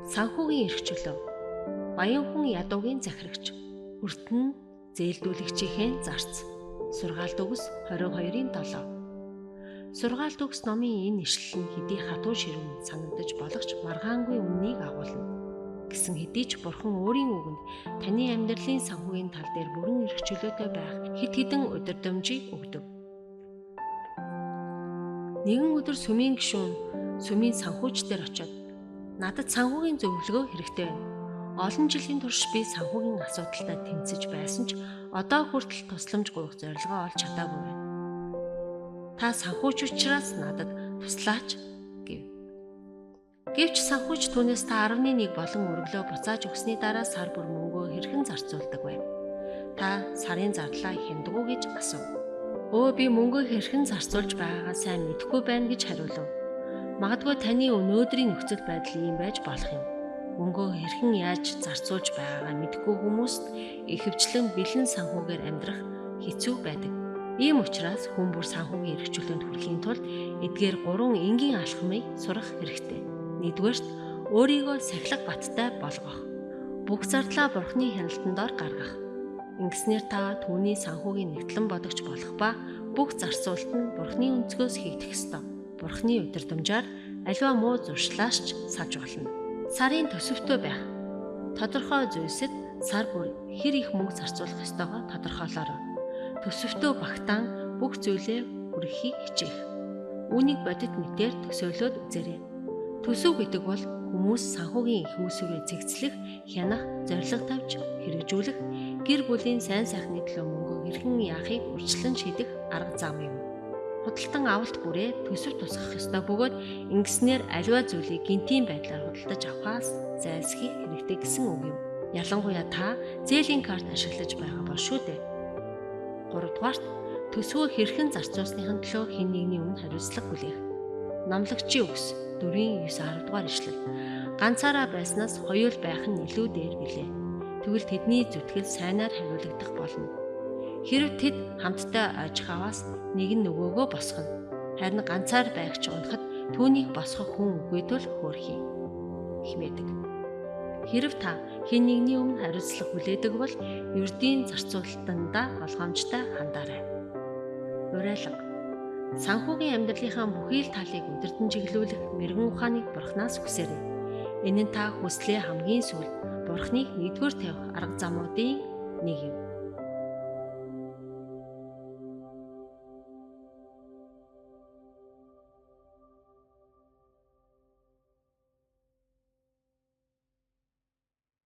санхүүгийн эрх чөлөө. Баян хүн ядуугийн захирагч. Хүртэн зээлдүүлэгчийн зарц. Сургаалт үгс 22-7. Сургаалт үгс номын энэ ишлэл нь хэдий хатуу ширүүн санагдаж болгоч маргаангүй үннийг агуулна. Гэсэн хэдий ч Бурхан өөрийн үгэнд таны амьдралын санхүүгийн тал дээр бүрэн эрх чөлөөтэй байх хэд хэдэн удирдамжийг өгдөг. Нэгэн өдөр сүмийн гишүүн сүмийн санхүүчдэр очиод надад санхүүгийн зөвлөгөө хэрэгтэй байна. Олон жилийн турш би санхүүгийн асуудалтай тэмцэж байсан ч одоо хүртэл тусламж гуйх зорилгоо олж чадаагүй байна. Та санхүүч учраас надад туслаач гэв. Гэвч санхүүч түүнээс та 11 болон өргөлөө буцааж өгсөний дараа сар бүр мөнгөө хэрхэн зарцуулдаг вэ? Та сарын зарлаа хяндаг уу гэж асуув. Өө би мөнгөө хэрхэн зарцуулж байгаагаа сайн мэдэхгүй байна гэж хариулав. Магадгүй таны өнөөдрийн нөхцөл байдал ийм байж болох юм. Мөнгөө хэрхэн яаж зарцуулж байгаагаа мэдэхгүй хүмүүст ихэвчлэн бэлэн санхүүгээр амьдрах хэцүү байдаг. Ийм учраас хүн бүр санхүүгийн эрх чөлөөнд хүрэхийн тулд эдгээр 3 энгийн алхмыг сурах хэрэгтэй. Нэгдүгээрт өөрийгөө сахилга баттай болгох. Бүх зардлаа Бурхны хяналтанд дор гаргах. Ингэснээр та түүний санхүүгийн нэгтлэн бодогч болох ба бүх зарцуулалт нь Бурхны өнцгөөс хийгдэх ёстой. Бурхны удирдамжаар аливаа муу зуршлааш ч саж болно. Сарын төсөвтэй байх. Тодорхой зүйлсэд сар бүр хэр их мөнгө зарцуулах ёстойгоо тодорхойлоорой. Төсөвтөө багтаан бүх зүйлээ хүргэхийг хичээх. Үүнийг бодит мэтээр төсөөлөөд үзээрэй. Төсөв гэдэг бол хүмүүс санхүүгийн их үүсвэрээ зэгцлэх, хянах, зорилго тавьж хэрэгжүүлэх, гэр бүлийн сайн сайхны төлөө мөнгөө хэрхэн яахыг урьдчилан шийдэх арга зам юм. Худалдан авалт бүрээ төсөв тусгах ёстой бөгөөд ингэснээр аливаа зүйлийг гинтийн байдлаар худалдаж авахаас зайлсхийх хэрэгтэй гэсэн үг юм. Ялангуяа та зээлийн карт ашиглаж байгаа бол шүү дээ. 3 дугаарт төсвөө хэрхэн зарцуулсныхын төлөө хэн нэгний өмнө хариуцлага хүлээх. Номлогчийн үгс 4:9-10 дугаар ишлэл. Ганцаараа байснаас хоёул байх нь илүү дээр билээ. Тэгвэл тэдний зүтгэл сайнаар хариулагдах болно. Хэрэв тэд хамтдаа аж хаваас нэг нь нөгөөгөө босгоно. Харин ганцаар байх ч унахад түүнийг босгох хүн үгүй тул хөөрхий хэмээдэг. Хэрэв та хэн нэгний өмнө хариуцлага хүлээдэг бол ердийн зарцуулалтандаа болгоомжтой хандаарай. Уриалга. Санхүүгийн амьдралынхаа бүхий л талыг удирдан чиглүүлэх мэрэгэн ухааныг Бурханаас хүсээрэй. Энэ нь та хүслээ хамгийн сүүлд Бурханыг нэгдүгээр тавих арга замуудын нэг юм.